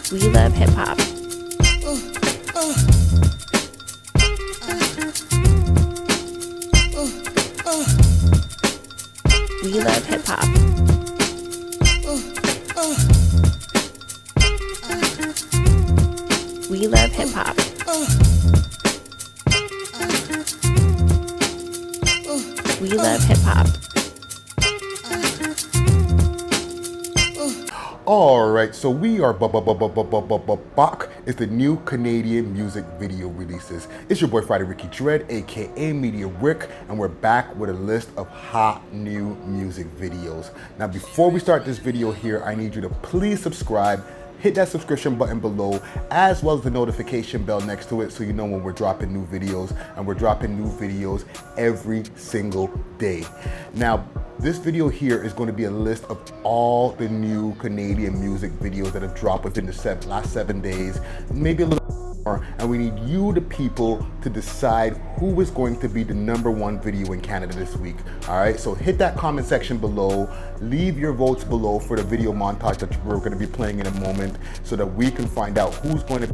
We love hip hop. We love hip hop. We love hip hop. We love hip hop. Alright, so we are back. It's the new Canadian music video releases. It's your boy Friday Ricky Dred, aka Media Rick, and we're back with a list of hot new music videos. Now before we start this video here, I need you to please subscribe. Hit that subscription button below, as well as the notification bell next to it so you know when we're dropping new videos, and we're dropping new videos every single day. Now, this video here is going to be a list of all the new Canadian music videos that have dropped within the last 7 days, maybe a little more, and we need you, the people, to decide who is going to be the #1 video in Canada this week. All right, so hit that comment section below, leave your votes below for the video montage that we're going to be playing in a moment, so that we can find out who's going to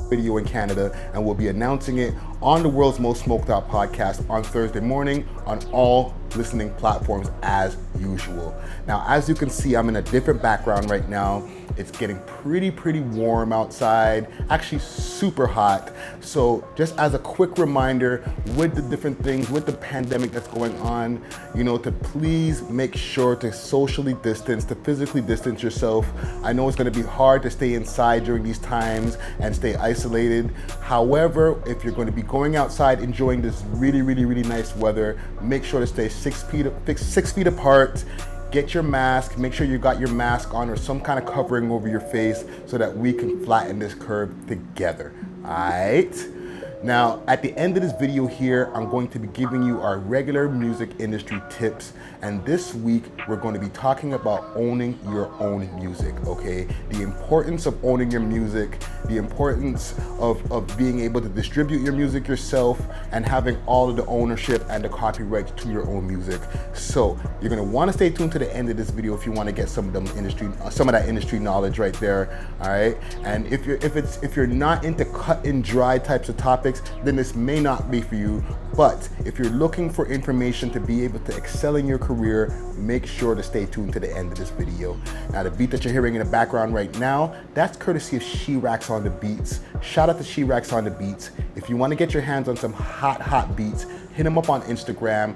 video in Canada, and we'll be announcing it on the world's most smoked out podcast on Thursday morning on all listening platforms as usual. Now, as you can see, I'm in a different background right now. It's getting pretty warm outside, actually super hot. So just as a quick reminder, with the different things, with the pandemic that's going on, you know, to please make sure to socially distance, to physically distance yourself. I know it's gonna be hard to stay inside during these times and stay isolated. However, if you're gonna be going outside enjoying this really nice weather, make sure to stay 6 feet apart. Get your mask, make sure you got your mask on or some kind of covering over your face so that we can flatten this curve together, all right? Now, at the end of this video here, I'm going to be giving you our regular music industry tips. And this week, we're going to be talking about owning your own music, okay? The importance of owning your music, the importance of being able to distribute your music yourself and having all of the ownership and the copyrights to your own music. So you're gonna wanna stay tuned to the end of this video if you wanna get some of that industry knowledge right there, all right? And if you're not into cut and dry types of topics, then this may not be for you. But if you're looking for information to be able to excel in your career, make sure to stay tuned to the end of this video. Now, the beat that you're hearing in the background right now, that's courtesy of SHIRAX on the beats. Shout out to SHIRAX on the beats. If you want to get your hands on some hot beats, hit him up on Instagram.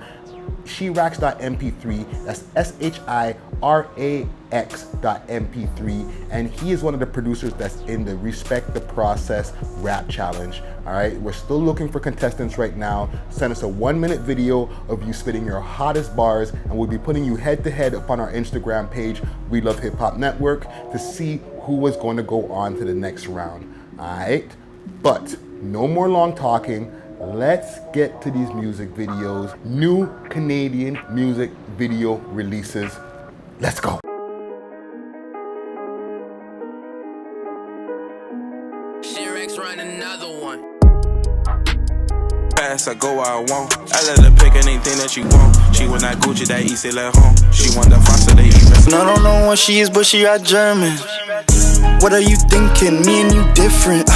SHIRAX.mp3, that's SHIRAX.mp3, and he is one of the producers that's in the Respect the Process rap challenge. All right, we're still looking for contestants right now. Send us a 1-minute video of you spitting your hottest bars, and we'll be putting you head to head up on our Instagram page, We Love Hip Hop Network, to see who is going to go on to the next round. All right, but no more long talking. Let's get to these music videos. New Canadian music video releases. Let's go. SHIRAX run another one. Fast, I go where I want. I let her pick anything that she want. She want that Gucci, that East at home. She want that Foster, they eat. I don't know what she is, but she got German. What are you thinking? Me and you different.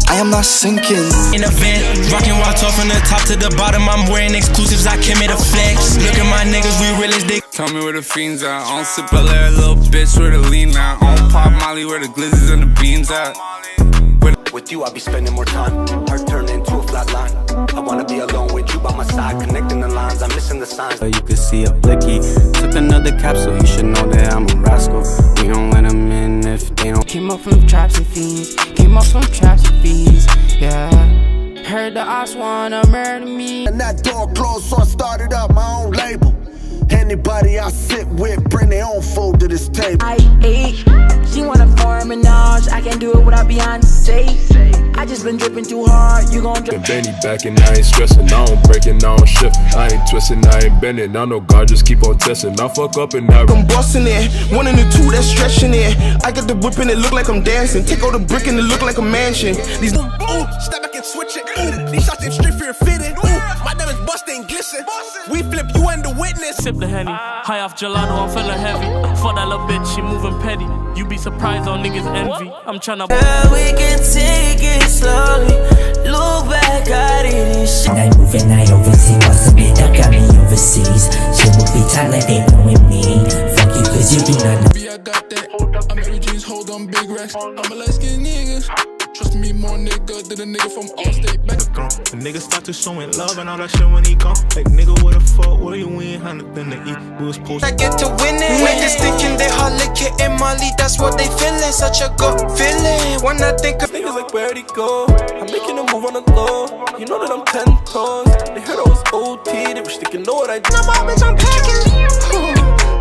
I am not sinking. In a van, rockin' wild talk from the top to the bottom. I'm wearing exclusives, I came here to flex. Look at my niggas, we real as dick. Tell me where the fiends at. I don't sip Belaire, little bitch, where the lean at. I don't pop Molly, where the glizzes and the beans at. With you, I'll be spending more time. Heart turned into a flat line. I wanna be alone with you by my side. Connecting the lines, I'm missing the signs. You could see a blicky. Took another capsule, you should know that I'm a rascal. We don't let them in if they don't. Came up from traps and fiends. Came up from traps and fiends. Yeah. Heard the ops wanna murder me. And that door closed, so I started up my own label. Anybody I sit with, bring their own food to this table. I ate. She wanna form menage. I can't do it without Beyonce. I just been dripping too hard. You gon' drip. Benny back and I ain't stressing. I don't breaking, I don't shift. I ain't twisting, I ain't bending. I know God just keep on testing. I fuck up and I. I'm busting it. 1 and the 2 that's stretching it. I got the whip and it look like I'm dancing. Take all the brick and it look like a mansion. These ooh, step back and switch it. Ooh, these shots ain't straight for your fitted. Ooh, my diamonds bust and glisten. We flip you and the witness. Sip the Henny, high off gelato, I'm feeling heavy. For that little bitch, she moving petty. You be surprised on niggas envy. I'm tryna. Girl, we can take it slowly. Look back at it and shit. I move and I oversee. What's a bit that got me overseas? She will be tight like they know with me. Fuck you, cause you do not know. I got that. I'm Mary Jeans, hold on, big racks. I'm a light skinned nigga. Trust me, more nigga than a nigga from Allstate back. The nigga start to showing love and all that shit when he come. Like nigga, what the fuck? Where you ain't had nothing to eat? We was posted. I get to winning. Niggas thinking they hot liquor in Molly. That's what they feeling. Such a good feeling. When I think of niggas like, where'd he go? I'm making a move on the low. You know that I'm 10 tons. They heard I was OT. They wish they could know what I did. I'm bitch, I'm packing.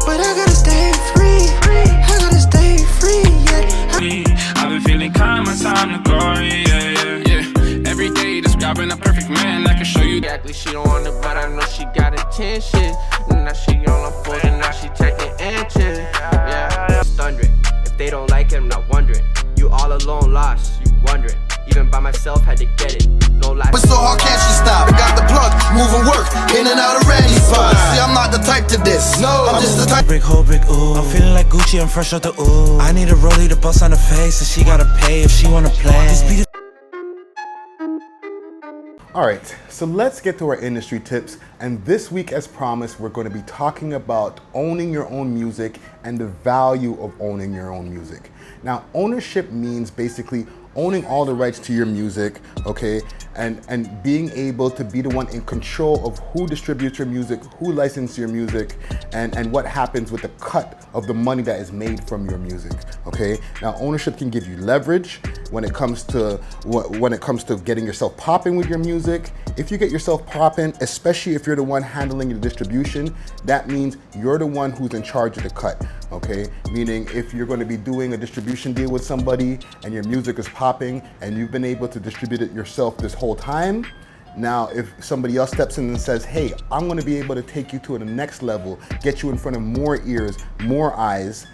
But I gotta stay free. I gotta stay free, yeah. I've been feeling kind, my time to go, yeah. Every day describing a perfect man, I can show you. Exactly, she don't want it, but I know she got attention. Now she on her foot and now she taking inches. Yeah, thundering. If they don't like it, I'm not wondering. You all alone lost, you wondering. Even by myself, had to get it. No lie. But so hard can't she stop? I got the plug, moving work, in and out of Randy's spots. See, I'm not the type to this. No, I'm just the type. Brick hole, brick ooh. I'm feeling like Gucci, I'm fresh out the ooh. I need a rollie to bust on the face, and she gotta pay if she wanna play. All right, so let's get to our industry tips. And this week, as promised, we're going to be talking about owning your own music and the value of owning your own music. Now, ownership means basically owning all the rights to your music, okay, and being able to be the one in control of who distributes your music, who licenses your music, and what happens with the cut of the money that is made from your music, okay? Now, ownership can give you leverage when it comes to getting yourself popping with your music. If you get yourself popping, especially if you're the one handling the distribution, that means you're the one who's in charge of the cut, okay? Meaning if you're going to be doing a distribution deal with somebody and your music is popping and you've been able to distribute it yourself this whole time, now if somebody else steps in and says, hey, I'm going to be able to take you to the next level, get you in front of more ears, more eyes,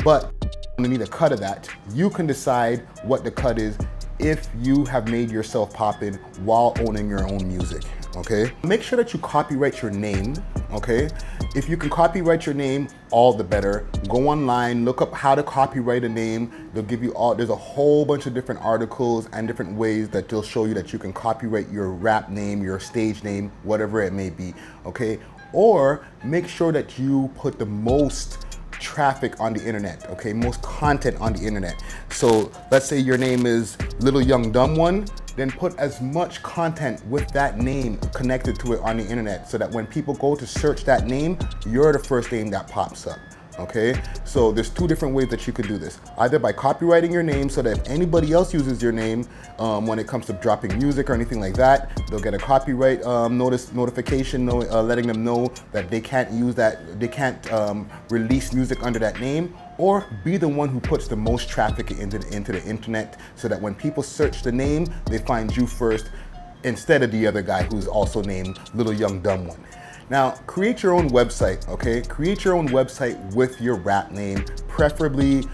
but I'm going to need a cut of that, you can decide what the cut is if you have made yourself poppin' while owning your own music, okay? Make sure that you copyright your name, okay? If you can copyright your name, all the better. Go online, look up how to copyright a name. They'll give you there's a whole bunch of different articles and different ways that they'll show you that you can copyright your rap name, your stage name, whatever it may be, okay? Or make sure that you put the most traffic on the internet, okay? Most content on the internet. So let's say your name is Little Young Dumb One, then put as much content with that name connected to it on the internet so that when people go to search that name, you're the first name that pops up. Okay, so there's two different ways that you could do this. Either by copyrighting your name so that if anybody else uses your name when it comes to dropping music or anything like that, they'll get a copyright notification letting them know that they can't use that, they can't release music under that name, or be the one who puts the most traffic into the internet so that when people search the name, they find you first instead of the other guy who's also named Little Young Dumb One. Now, create your own website, okay? Create your own website with your rap name, preferably,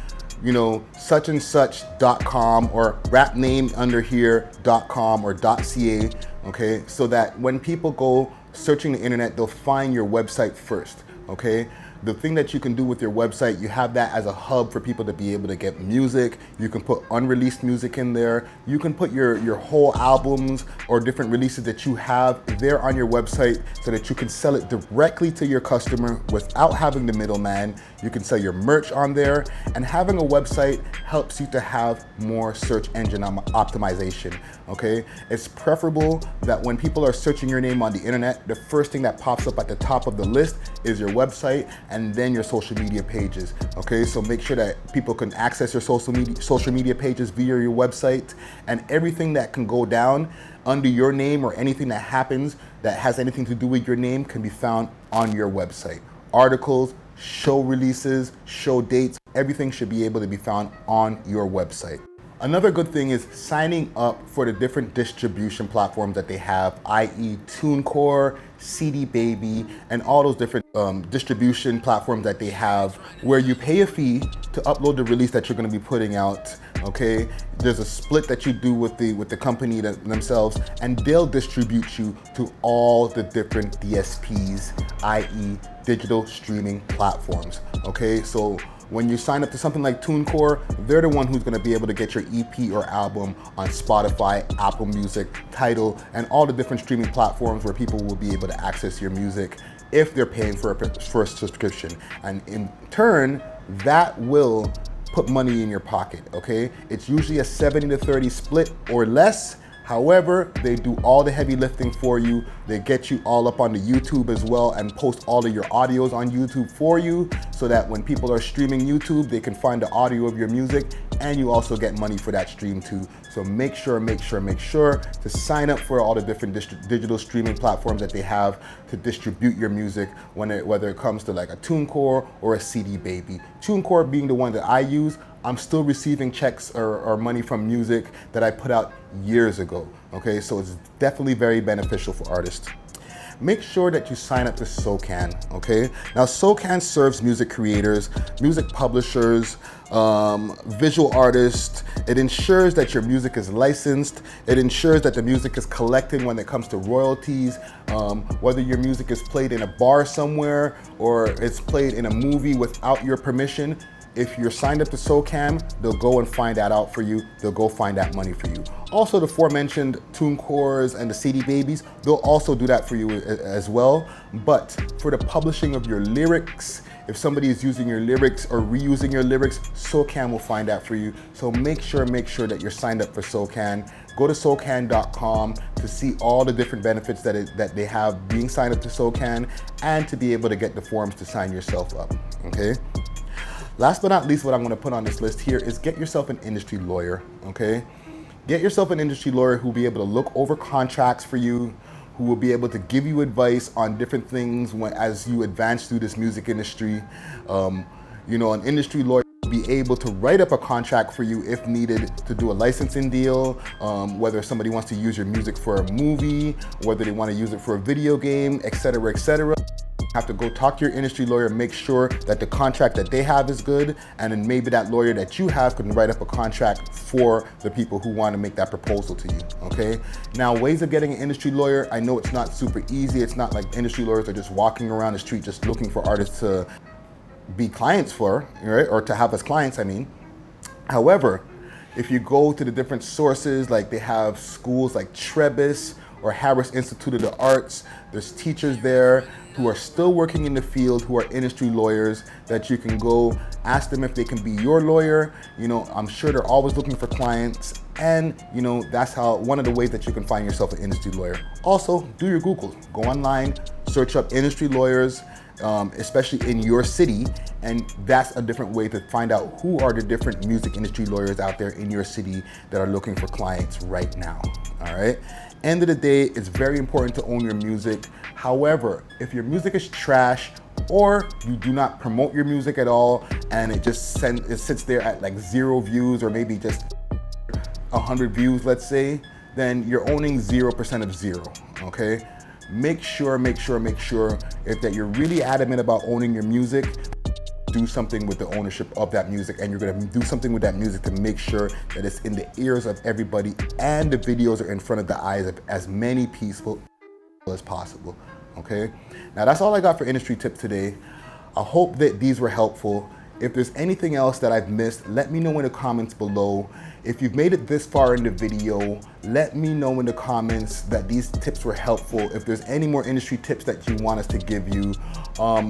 you know, such and such.com or rap name under here.com or .ca, okay? So that when people go searching the internet, they'll find your website first, okay? The thing that you can do with your website, you have that as a hub for people to be able to get music. You can put unreleased music in there. You can put your whole albums or different releases that you have there on your website so that you can sell it directly to your customer without having the middleman. You can sell your merch on there, and having a website helps you to have more search engine optimization, okay? It's preferable that when people are searching your name on the internet, the first thing that pops up at the top of the list is your website and then your social media pages, okay? So make sure that people can access your social media pages via your website, and everything that can go down under your name or anything that happens that has anything to do with your name can be found on your website. Articles, show releases, show dates, everything should be able to be found on your website. Another good thing is signing up for the different distribution platforms that they have, i.e. TuneCore, CDBBENZO, and all those different distribution platforms that they have, where you pay a fee to upload the release that you're going to be putting out okay? There's a split that you do with the company themselves, and they'll distribute you to all the different DSPs, i.e. digital streaming platforms, okay? So when you sign up to something like TuneCore, they're the one who's gonna be able to get your EP or album on Spotify, Apple Music, Tidal, and all the different streaming platforms where people will be able to access your music if they're paying for a subscription. And in turn, that will put money in your pocket, okay? It's usually a 70-30 split or less. However, they do all the heavy lifting for you. They get you all up on the YouTube as well and post all of your audios on YouTube for you so that when people are streaming YouTube, they can find the audio of your music, and you also get money for that stream too. So make sure to sign up for all the different digital streaming platforms that they have to distribute your music, whether it comes to like a TuneCore or a CD Baby. TuneCore being the one that I use, I'm still receiving checks or money from music that I put out years ago, okay? So it's definitely very beneficial for artists. Make sure that you sign up to SOCAN, okay? Now SOCAN serves music creators, music publishers, visual artists. It ensures that your music is licensed. It ensures that the music is collected when it comes to royalties, whether your music is played in a bar somewhere or it's played in a movie without your permission. If you're signed up to SOCAN, they'll go and find that out for you. They'll go find that money for you. Also, the aforementioned TuneCores and the CD Babies, they'll also do that for you as well. But for the publishing of your lyrics, if somebody is using your lyrics or reusing your lyrics, SOCAN will find that for you. So make sure that you're signed up for SOCAN. Go to SOCAN.com to see all the different benefits that they have being signed up to SOCAN, and to be able to get the forms to sign yourself up, okay? Last but not least, what I'm gonna put on this list here is get yourself an industry lawyer, okay? Get yourself an industry lawyer who will be able to look over contracts for you, who will be able to give you advice on different things as you advance through this music industry. You know, an industry lawyer will be able to write up a contract for you if needed to do a licensing deal, whether somebody wants to use your music for a movie, whether they want to use it for a video game, etc., etc. Have to go talk to your industry lawyer, make sure that the contract that they have is good, and then maybe that lawyer that you have can write up a contract for the people who want to make that proposal to you, okay? Now, ways of getting an industry lawyer, I know it's not super easy. It's not like industry lawyers are just walking around the street just looking for artists to be clients for, right? Or to have as clients, I mean. However, if you go to the different sources, like they have schools like Trebas or Harris Institute of the Arts, there's teachers there who are still working in the field, who are industry lawyers, that you can go ask them if they can be your lawyer. You know, I'm sure they're always looking for clients, and you know, that's one of the ways that you can find yourself an industry lawyer. Also, do your Googles. Go online, search up industry lawyers, especially in your city, and that's a different way to find out who are the different music industry lawyers out there in your city that are looking for clients right now, all right? End of the day, it's very important to own your music. However, if your music is trash, or you do not promote your music at all, and it sits there at like 0 views, or maybe just 100 views, let's say, then you're owning 0% of 0, okay? Make sure if that you're really adamant about owning your music, do something with the ownership of that music, and you're gonna do something with that music to make sure that it's in the ears of everybody and the videos are in front of the eyes of as many people as possible, okay? Now that's all I got for industry tips today. I hope that these were helpful. If there's anything else that I've missed, let me know in the comments below. If you've made it this far in the video, let me know in the comments that these tips were helpful. If there's any more industry tips that you want us to give you,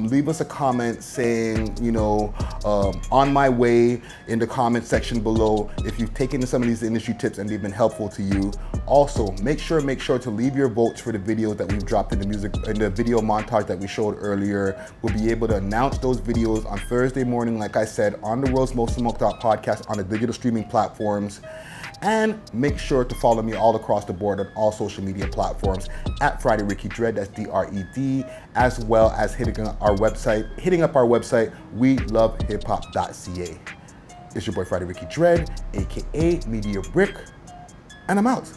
leave us a comment saying, you know, on my way in the comment section below if you've taken some of these industry tips and they've been helpful to you. Also, make sure to leave your votes for the videos that we've dropped in the video montage that we showed earlier. We'll be able to announce those videos on Thursday morning, like I said, on the World's Most Smoked Out podcast on the digital streaming platforms. And make sure to follow me all across the board on all social media platforms at Friday Ricky Dred, that's DRED, as well as hitting up our website, welovehiphop.ca. It's your boy Friday Ricky Dred, aka Media Brick, and I'm out.